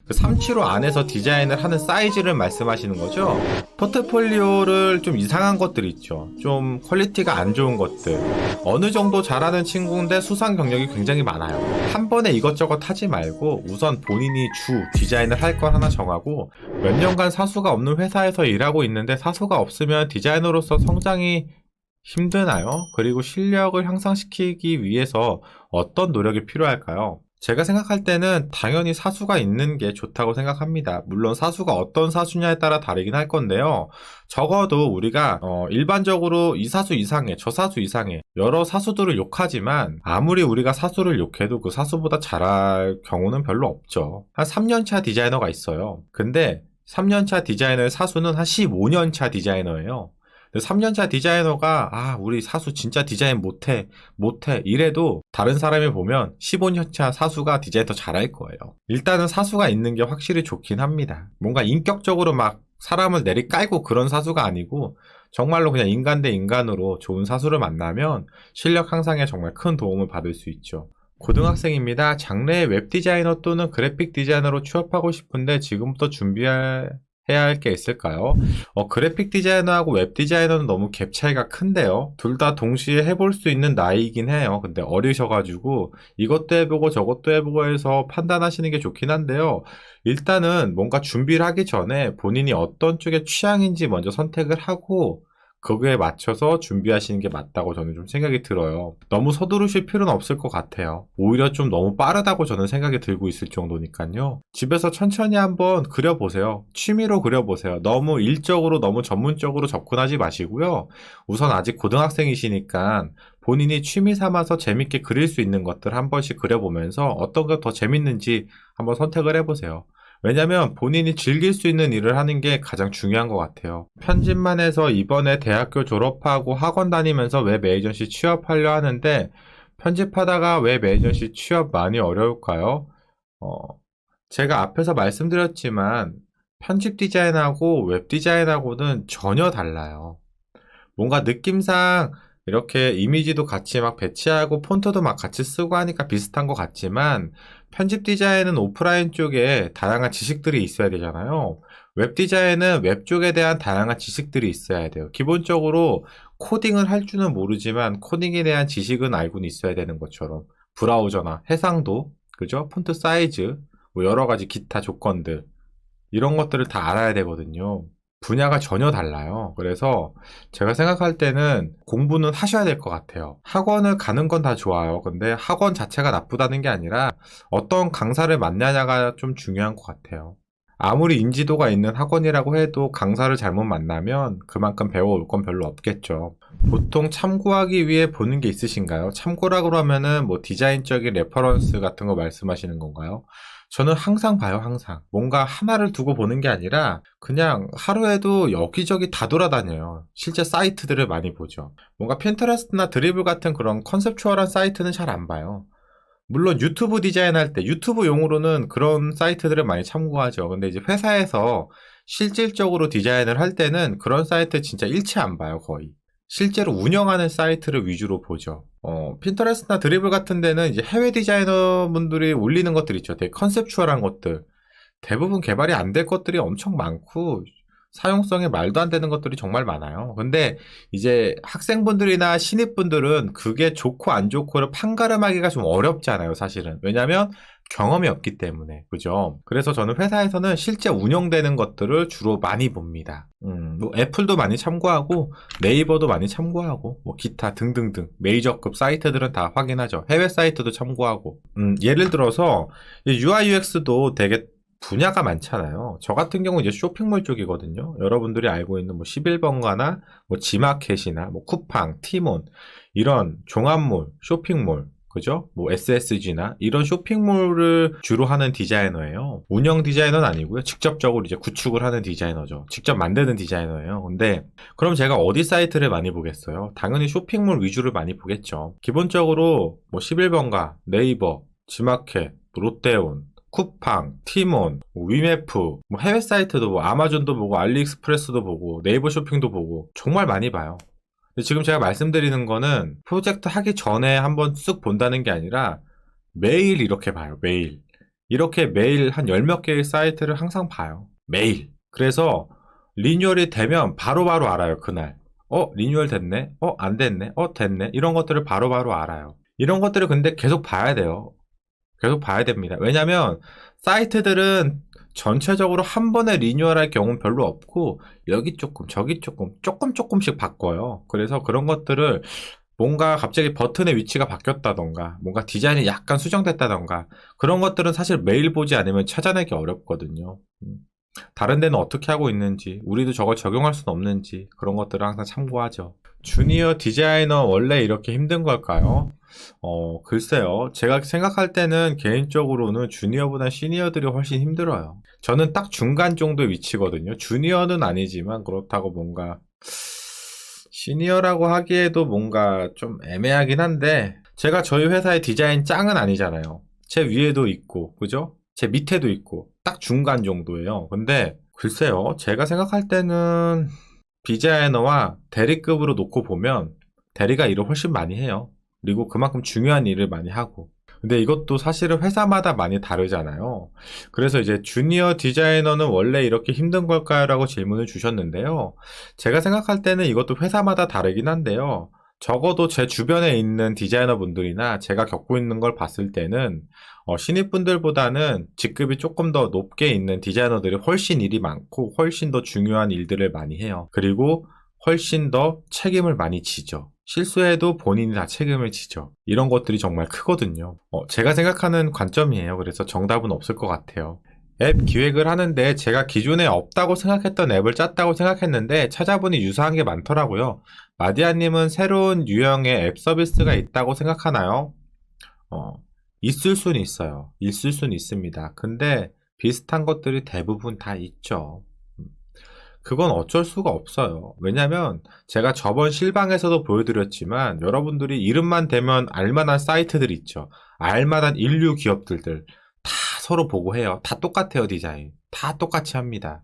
그 375 안에서 디자인을 하는 사이즈를 말씀하시는 거죠? 포트폴리오를 좀 이상한 것들 있죠. 좀 퀄리티가 안 좋은 것들. 어느 정도 잘하는 친구인데 수상 경력이 굉장히 많아요. 한 번에 이것저것 하지 말고 우선 본인이 주 디자인을 할 걸 하나 정하고 몇 년간 사수가 없는 회사에서 일하고 있는데 사수가 없으면 디자이너로서 성장이 힘드나요? 그리고 실력을 향상시키기 위해서 어떤 노력이 필요할까요? 제가 생각할 때는 당연히 사수가 있는 게 좋다고 생각합니다. 물론 사수가 어떤 사수냐에 따라 다르긴 할 건데요. 적어도 우리가 일반적으로 이 사수 이상해, 저 사수 이상해 여러 사수들을 욕하지만 아무리 우리가 사수를 욕해도 그 사수보다 잘할 경우는 별로 없죠. 한 3년차 디자이너가 있어요. 근데 3년차 디자이너의 사수는 한 15년차 디자이너예요. 3년차 디자이너가 우리 사수 진짜 디자인 못해 이래도 다른 사람이 보면 15년차 사수가 디자인 더 잘할 거예요. 일단은 사수가 있는 게 확실히 좋긴 합니다. 뭔가 인격적으로 막 사람을 내리깔고 그런 사수가 아니고 정말로 그냥 인간 대 인간으로 좋은 사수를 만나면 실력 향상에 정말 큰 도움을 받을 수 있죠. 고등학생입니다. 장래의 웹 디자이너 또는 그래픽 디자이너로 취업하고 싶은데 지금부터 해야 할 게 있을까요? 그래픽 디자이너하고 웹 디자이너는 너무 갭 차이가 큰데요. 둘 다 동시에 해볼 수 있는 나이이긴 해요. 근데 어리셔가지고 이것도 해보고 저것도 해보고 해서 판단하시는 게 좋긴 한데요. 일단은 뭔가 준비를 하기 전에 본인이 어떤 쪽의 취향인지 먼저 선택을 하고 거기에 맞춰서 준비하시는 게 맞다고 저는 좀 생각이 들어요. 너무 서두르실 필요는 없을 것 같아요. 오히려 좀 너무 빠르다고 저는 생각이 들고 있을 정도니까요. 집에서 천천히 한번 그려보세요. 취미로 그려보세요. 너무 일적으로 너무 전문적으로 접근하지 마시고요. 우선 아직 고등학생이시니까 본인이 취미 삼아서 재밌게 그릴 수 있는 것들 한 번씩 그려보면서 어떤 게 더 재밌는지 한번 선택을 해보세요. 왜냐면 본인이 즐길 수 있는 일을 하는 게 가장 중요한 것 같아요. 편집만 해서 이번에 대학교 졸업하고 학원 다니면서 웹 에이전시 취업하려 하는데 편집하다가 웹 에이전시 취업 많이 어려울까요? 어, 제가 앞에서 말씀드렸지만 편집 디자인하고 웹 디자인하고는 전혀 달라요. 뭔가 느낌상 이렇게 이미지도 같이 막 배치하고 폰트도 막 같이 쓰고 하니까 비슷한 것 같지만 편집 디자인은 오프라인 쪽에 다양한 지식들이 있어야 되잖아요. 웹 디자인은 웹 쪽에 대한 다양한 지식들이 있어야 돼요. 기본적으로 코딩을 할 줄은 모르지만 코딩에 대한 지식은 알고는 있어야 되는 것처럼 브라우저나 해상도, 그죠? 폰트 사이즈, 뭐 여러 가지 기타 조건들 이런 것들을 다 알아야 되거든요. 분야가 전혀 달라요. 그래서 제가 생각할 때는 공부는 하셔야 될 것 같아요. 학원을 가는 건 다 좋아요. 근데 학원 자체가 나쁘다는 게 아니라 어떤 강사를 만나냐가 좀 중요한 것 같아요. 아무리 인지도가 있는 학원이라고 해도 강사를 잘못 만나면 그만큼 배워올 건 별로 없겠죠. 보통 참고하기 위해 보는 게 있으신가요? 참고라고 하면은 뭐 디자인적인 레퍼런스 같은 거 말씀하시는 건가요? 저는 항상 봐요, 항상. 뭔가 하나를 두고 보는 게 아니라 그냥 하루에도 여기저기 다 돌아다녀요. 실제 사이트들을 많이 보죠. 뭔가 핀터레스트나 드리블 같은 그런 컨셉추얼한 사이트는 잘 안 봐요. 물론 유튜브 디자인할 때 유튜브용으로는 그런 사이트들을 많이 참고하죠. 근데 이제 회사에서 실질적으로 디자인을 할 때는 그런 사이트 진짜 일치 안 봐요, 거의. 실제로 운영하는 사이트를 위주로 보죠. 핀터레스트나 드리블 같은 데는 이제 해외 디자이너 분들이 올리는 것들 있죠. 되게 컨셉추얼한 것들. 대부분 개발이 안 될 것들이 엄청 많고, 사용성에 말도 안 되는 것들이 정말 많아요. 근데 이제 학생분들이나 신입분들은 그게 좋고 안 좋고를 판가름하기가 좀 어렵잖아요, 사실은. 왜냐면 경험이 없기 때문에. 그죠? 그래서 저는 회사에서는 실제 운영되는 것들을 주로 많이 봅니다. 뭐 애플도 많이 참고하고 네이버도 많이 참고하고 뭐 기타 등등등 메이저급 사이트들은 다 확인하죠. 해외 사이트도 참고하고. 예를 들어서 UI UX도 되게 분야가 많잖아요. 저 같은 경우 이제 쇼핑몰 쪽이거든요. 여러분들이 알고 있는 뭐 11번가나 뭐 지마켓이나 뭐 쿠팡, 티몬 이런 종합몰, 쇼핑몰, 그죠? 뭐 SSG나 이런 쇼핑몰을 주로 하는 디자이너예요. 운영 디자이너는 아니고요. 직접적으로 이제 구축을 하는 디자이너죠. 직접 만드는 디자이너예요. 근데 그럼 제가 어디 사이트를 많이 보겠어요? 당연히 쇼핑몰 위주를 많이 보겠죠. 기본적으로 뭐 11번가, 네이버, 지마켓, 롯데온 쿠팡, 티몬, 위메프, 뭐 해외 사이트도 뭐 아마존도 보고 알리익스프레스도 보고 네이버 쇼핑도 보고 정말 많이 봐요. 근데 지금 제가 말씀드리는 거는 프로젝트 하기 전에 한번 쓱 본다는 게 아니라 매일 이렇게 봐요. 매일. 이렇게 매일 한 열 몇 개의 사이트를 항상 봐요. 매일. 그래서 리뉴얼이 되면 바로바로 알아요, 그날. 리뉴얼 됐네? 안 됐네? 됐네? 이런 것들을 바로바로 알아요. 이런 것들을 근데 계속 봐야 돼요. 계속 봐야 됩니다. 왜냐면 사이트들은 전체적으로 한 번에 리뉴얼할 경우는 별로 없고 여기 조금 저기 조금씩 바꿔요. 그래서 그런 것들을 뭔가 갑자기 버튼의 위치가 바뀌었다던가 뭔가 디자인이 약간 수정됐다던가 그런 것들은 사실 매일 보지 않으면 찾아내기 어렵거든요. 다른 데는 어떻게 하고 있는지 우리도 저걸 적용할 수는 없는지 그런 것들을 항상 참고하죠. 주니어 디자이너 원래 이렇게 힘든 걸까요? 글쎄요. 제가 생각할 때는 개인적으로는 주니어보다 시니어들이 훨씬 힘들어요. 저는 딱 중간 정도의 위치거든요. 주니어는 아니지만 그렇다고 뭔가 시니어라고 하기에도 뭔가 좀 애매하긴 한데 제가 저희 회사의 디자인 짱은 아니잖아요. 제 위에도 있고 그죠? 제 밑에도 있고 딱 중간 정도예요. 근데 글쎄요. 제가 생각할 때는 디자이너와 대리급으로 놓고 보면 대리가 일을 훨씬 많이 해요. 그리고 그만큼 중요한 일을 많이 하고. 근데 이것도 사실은 회사마다 많이 다르잖아요. 그래서 이제 주니어 디자이너는 원래 이렇게 힘든 걸까요? 라고 질문을 주셨는데요. 제가 생각할 때는 이것도 회사마다 다르긴 한데요. 적어도 제 주변에 있는 디자이너 분들이나 제가 겪고 있는 걸 봤을 때는 신입분들보다는 직급이 조금 더 높게 있는 디자이너들이 훨씬 일이 많고 훨씬 더 중요한 일들을 많이 해요. 그리고 훨씬 더 책임을 많이 지죠. 실수해도 본인이 다 책임을 지죠. 이런 것들이 정말 크거든요. 제가 생각하는 관점이에요. 그래서 정답은 없을 것 같아요. 앱 기획을 하는데 제가 기존에 없다고 생각했던 앱을 짰다고 생각했는데 찾아보니 유사한 게 많더라고요. 마디아님은 새로운 유형의 앱 서비스가 있다고 생각하나요? 어, 있을 수는 있어요. 있을 수는 있습니다. 근데 비슷한 것들이 대부분 다 있죠. 그건 어쩔 수가 없어요. 왜냐면 제가 저번 실방에서도 보여드렸지만 여러분들이 이름만 대면 알만한 사이트들 있죠. 알만한 인류 기업들들 다 서로 보고 해요. 다 똑같아요, 디자인. 다 똑같이 합니다.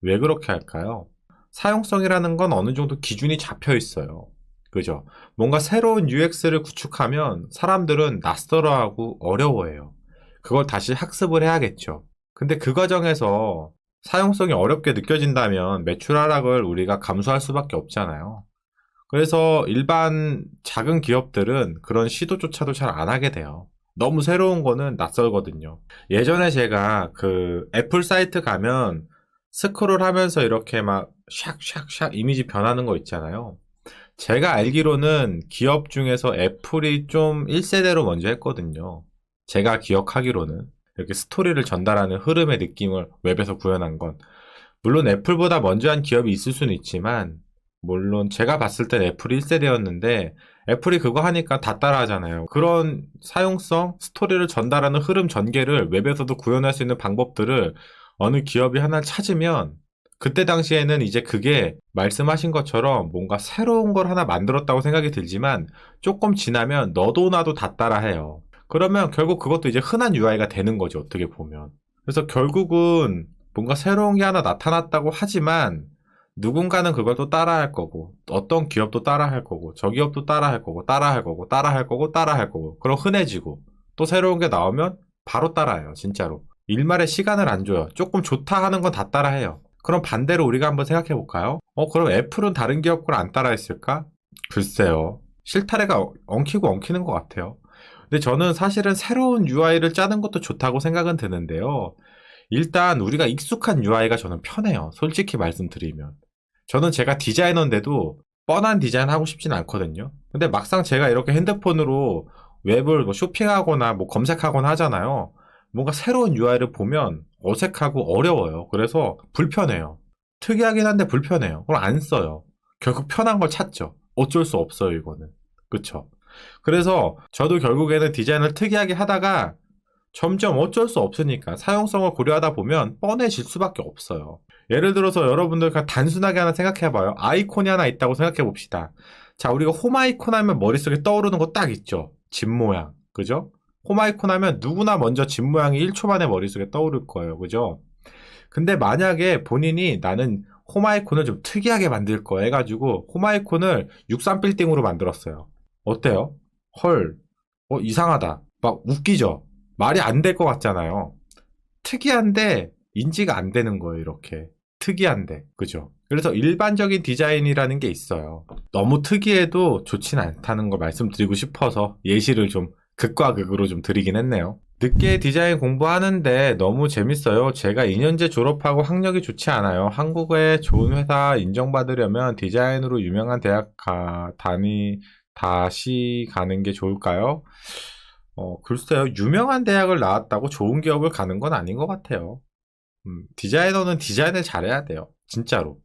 왜 그렇게 할까요? 사용성이라는 건 어느 정도 기준이 잡혀 있어요. 그죠? 뭔가 새로운 UX를 구축하면 사람들은 낯설어하고 어려워해요. 그걸 다시 학습을 해야겠죠. 근데 그 과정에서 사용성이 어렵게 느껴진다면 매출 하락을 우리가 감수할 수밖에 없잖아요. 그래서 일반 작은 기업들은 그런 시도조차도 잘 안 하게 돼요. 너무 새로운 거는 낯설거든요. 예전에 제가 그 애플 사이트 가면 스크롤 하면서 이렇게 막 샥샥샥 이미지 변하는 거 있잖아요. 제가 알기로는 기업 중에서 애플이 좀 1세대로 먼저 했거든요. 제가 기억하기로는. 이렇게 스토리를 전달하는 흐름의 느낌을 웹에서 구현한 건. 물론 애플보다 먼저 한 기업이 있을 수는 있지만, 물론 제가 봤을 땐 애플이 1세대였는데, 애플이 그거 하니까 다 따라하잖아요. 그런 사용성, 스토리를 전달하는 흐름 전개를 웹에서도 구현할 수 있는 방법들을 어느 기업이 하나를 찾으면, 그때 당시에는 이제 그게 말씀하신 것처럼 뭔가 새로운 걸 하나 만들었다고 생각이 들지만, 조금 지나면 너도 나도 다 따라해요. 그러면 결국 그것도 이제 흔한 UI가 되는 거죠, 어떻게 보면. 그래서 결국은 뭔가 새로운 게 하나 나타났다고 하지만 누군가는 그걸 또 따라할 거고 어떤 기업도 따라할 거고 저 기업도 따라할 거고 따라할 거고 따라할 거고 따라할 거고 그럼 흔해지고 또 새로운 게 나오면 바로 따라해요, 진짜로. 일말에 시간을 안 줘요. 조금 좋다 하는 건 다 따라해요. 그럼 반대로 우리가 한번 생각해 볼까요? 그럼 애플은 다른 기업 걸 안 따라했을까? 글쎄요. 실타래가 엉키고 엉키는 것 같아요. 근데 저는 사실은 새로운 UI를 짜는 것도 좋다고 생각은 드는데요. 일단 우리가 익숙한 UI가 저는 편해요. 솔직히 말씀드리면. 저는 제가 디자이너인데도 뻔한 디자인 하고 싶진 않거든요. 근데 막상 제가 이렇게 핸드폰으로 웹을 뭐 쇼핑하거나 뭐 검색하거나 하잖아요. 뭔가 새로운 UI를 보면 어색하고 어려워요. 그래서 불편해요. 특이하긴 한데 불편해요. 그걸 안 써요. 결국 편한 걸 찾죠. 어쩔 수 없어요, 이거는. 그쵸? 그래서 저도 결국에는 디자인을 특이하게 하다가 점점 어쩔 수 없으니까 사용성을 고려하다 보면 뻔해질 수밖에 없어요. 예를 들어서 여러분들 그냥 단순하게 하나 생각해봐요. 아이콘이 하나 있다고 생각해봅시다. 자, 우리가 홈 아이콘 하면 머릿속에 떠오르는 거 딱 있죠. 집 모양. 그죠? 홈 아이콘 하면 누구나 먼저 집 모양이 1초 만에 머릿속에 떠오를 거예요. 그죠? 근데 만약에 본인이 나는 홈 아이콘을 좀 특이하게 만들 거야 해가지고 홈 아이콘을 63빌딩으로 만들었어요. 어때요? 헐, 이상하다. 막 웃기죠? 말이 안 될 것 같잖아요. 특이한데 인지가 안 되는 거예요. 이렇게 특이한데, 그죠? 그래서 일반적인 디자인이라는 게 있어요. 너무 특이해도 좋진 않다는 걸 말씀드리고 싶어서 예시를 좀 극과 극으로 좀 드리긴 했네요. 늦게 디자인 공부하는데 너무 재밌어요. 제가 2년제 졸업하고 학력이 좋지 않아요. 한국의 좋은 회사 인정받으려면 디자인으로 유명한 대학 다시 가는 게 좋을까요? 글쎄요. 유명한 대학을 나왔다고 좋은 기업을 가는 건 아닌 것 같아요. 디자이너는 디자인을 잘해야 돼요. 진짜로.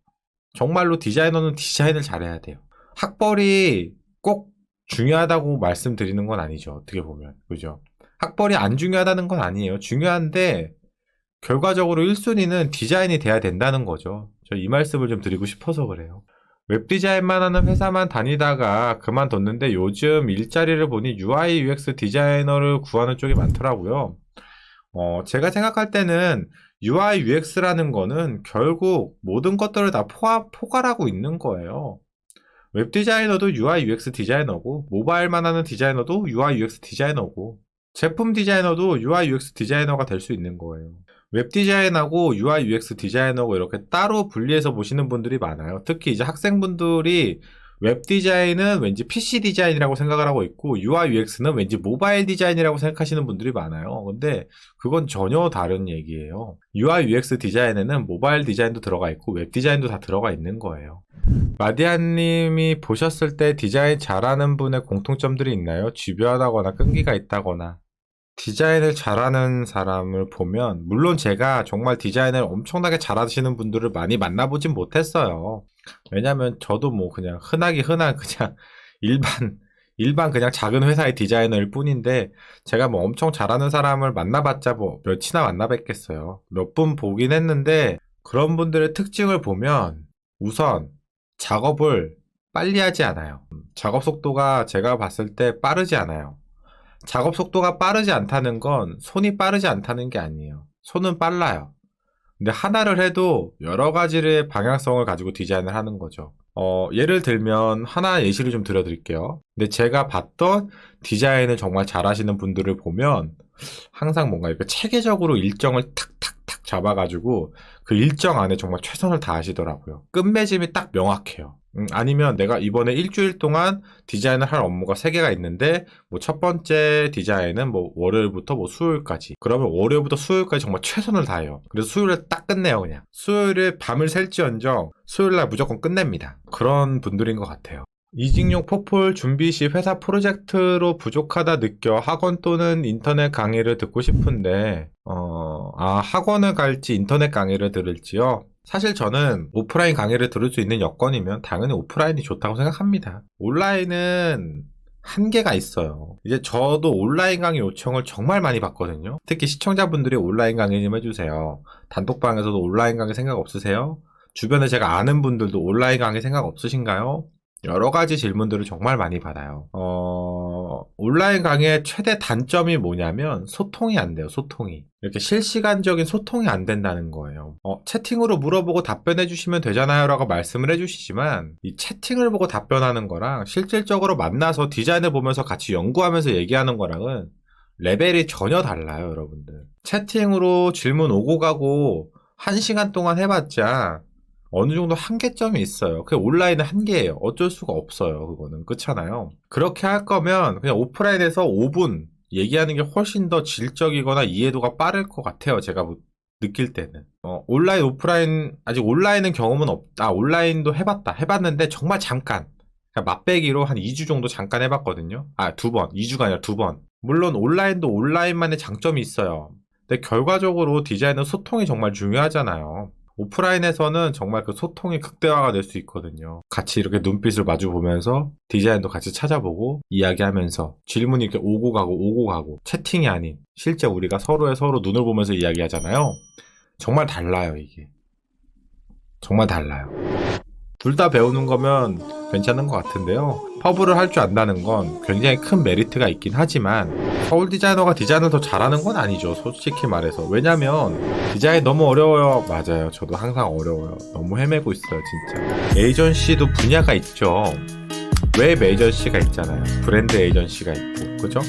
정말로 디자이너는 디자인을 잘해야 돼요. 학벌이 꼭 중요하다고 말씀드리는 건 아니죠. 어떻게 보면. 그죠? 학벌이 안 중요하다는 건 아니에요. 중요한데 결과적으로 1순위는 디자인이 돼야 된다는 거죠. 저 이 말씀을 좀 드리고 싶어서 그래요. 웹디자인만 하는 회사만 다니다가 그만뒀는데 요즘 일자리를 보니 UI UX 디자이너를 구하는 쪽이 많더라고요. 제가 생각할 때는 UI UX라는 거는 결국 모든 것들을 다 포괄하고 있는 거예요. 웹디자이너도 UI UX 디자이너고, 모바일만 하는 디자이너도 UI UX 디자이너고, 제품 디자이너도 UI UX 디자이너가 될 수 있는 거예요. 웹디자인하고 UI UX 디자이너고 이렇게 따로 분리해서 보시는 분들이 많아요. 특히 이제 학생분들이 웹디자인은 왠지 PC 디자인이라고 생각을 하고 있고 UI UX는 왠지 모바일 디자인이라고 생각하시는 분들이 많아요. 근데 그건 전혀 다른 얘기예요. UI UX 디자인에는 모바일 디자인도 들어가 있고 웹 디자인도 다 들어가 있는 거예요. 마디아님이 보셨을 때 디자인 잘하는 분의 공통점들이 있나요? 집요하다거나 끈기가 있다거나. 디자인을 잘하는 사람을 보면 물론 제가 정말 디자인을 엄청나게 잘하시는 분들을 많이 만나보진 못했어요. 왜냐면 저도 뭐 그냥 흔한 그냥 일반 그냥 작은 회사의 디자이너일 뿐인데 제가 뭐 엄청 잘하는 사람을 만나봤자 뭐 몇이나 만나뵙겠어요. 몇 분 보긴 했는데 그런 분들의 특징을 보면 우선 작업을 빨리 하지 않아요. 작업 속도가 제가 봤을 때 빠르지 않아요. 작업 속도가 빠르지 않다는 건 손이 빠르지 않다는 게 아니에요. 손은 빨라요. 근데 하나를 해도 여러 가지의 방향성을 가지고 디자인을 하는 거죠. 예를 들면 하나 예시를 좀 들어드릴게요. 근데 제가 봤던 디자인을 정말 잘하시는 분들을 보면 항상 뭔가 이렇게 체계적으로 일정을 탁탁탁 잡아가지고 그 일정 안에 정말 최선을 다하시더라고요. 끝맺음이 딱 명확해요. 아니면 내가 이번에 일주일 동안 디자인을 할 업무가 3개가 있는데 뭐 첫 번째 디자인은 뭐 월요일부터 뭐 수요일까지, 그러면 월요일부터 수요일까지 정말 최선을 다해요. 그래서 수요일에 딱 끝내요. 그냥 수요일에 밤을 샐지언정 수요일날 무조건 끝냅니다. 그런 분들인 것 같아요. 이직용 포폴 준비 시 회사 프로젝트로 부족하다 느껴 학원 또는 인터넷 강의를 듣고 싶은데 학원을 갈지 인터넷 강의를 들을지요? 사실 저는 오프라인 강의를 들을 수 있는 여건이면 당연히 오프라인이 좋다고 생각합니다. 온라인은 한계가 있어요. 이제 저도 온라인 강의 요청을 정말 많이 받거든요. 특히 시청자분들이 온라인 강의 좀 해주세요. 단톡방에서도 온라인 강의 생각 없으세요? 주변에 제가 아는 분들도 온라인 강의 생각 없으신가요? 여러 가지 질문들을 정말 많이 받아요. 온라인 강의의 최대 단점이 뭐냐면 소통이 안 돼요. 소통이. 이렇게 실시간적인 소통이 안 된다는 거예요. 채팅으로 물어보고 답변해 주시면 되잖아요 라고 말씀을 해주시지만 이 채팅을 보고 답변하는 거랑 실질적으로 만나서 디자인을 보면서 같이 연구하면서 얘기하는 거랑은 레벨이 전혀 달라요. 여러분들. 채팅으로 질문 오고 가고 1시간 동안 해봤자 어느 정도 한계점이 있어요. 그 온라인은 한계예요. 어쩔 수가 없어요. 그거는. 그렇잖아요. 그렇게 할 거면 그냥 오프라인에서 5분 얘기하는 게 훨씬 더 질적이거나 이해도가 빠를 것 같아요. 제가 느낄 때는. 온라인, 오프라인, 아직 온라인은 경험은 없다. 온라인도 해봤는데 정말 잠깐. 그냥 맛배기로 한 2주 정도 잠깐 해봤거든요. 2번. 2주가 아니라 2번. 물론 온라인도 온라인만의 장점이 있어요. 근데 결과적으로 디자인은 소통이 정말 중요하잖아요. 오프라인에서는 정말 그 소통이 극대화가 될 수 있거든요. 같이 이렇게 눈빛을 마주 보면서 디자인도 같이 찾아보고 이야기하면서 질문이 이렇게 오고 가고 채팅이 아닌 실제 우리가 서로 눈을 보면서 이야기하잖아요. 정말 달라요. 이게 정말 달라요. 둘 다 배우는 거면 괜찮은 것 같은데요. 퍼블을 할 줄 안다는 건 굉장히 큰 메리트가 있긴 하지만 서울 디자이너가 디자인을 더 잘하는 건 아니죠. 솔직히 말해서. 왜냐면 디자인 너무 어려워요. 맞아요. 저도 항상 어려워요. 너무 헤매고 있어요. 진짜. 에이전시도 분야가 있죠. 웹 에이전시가 있잖아요. 브랜드 에이전시가 있고, 그죠?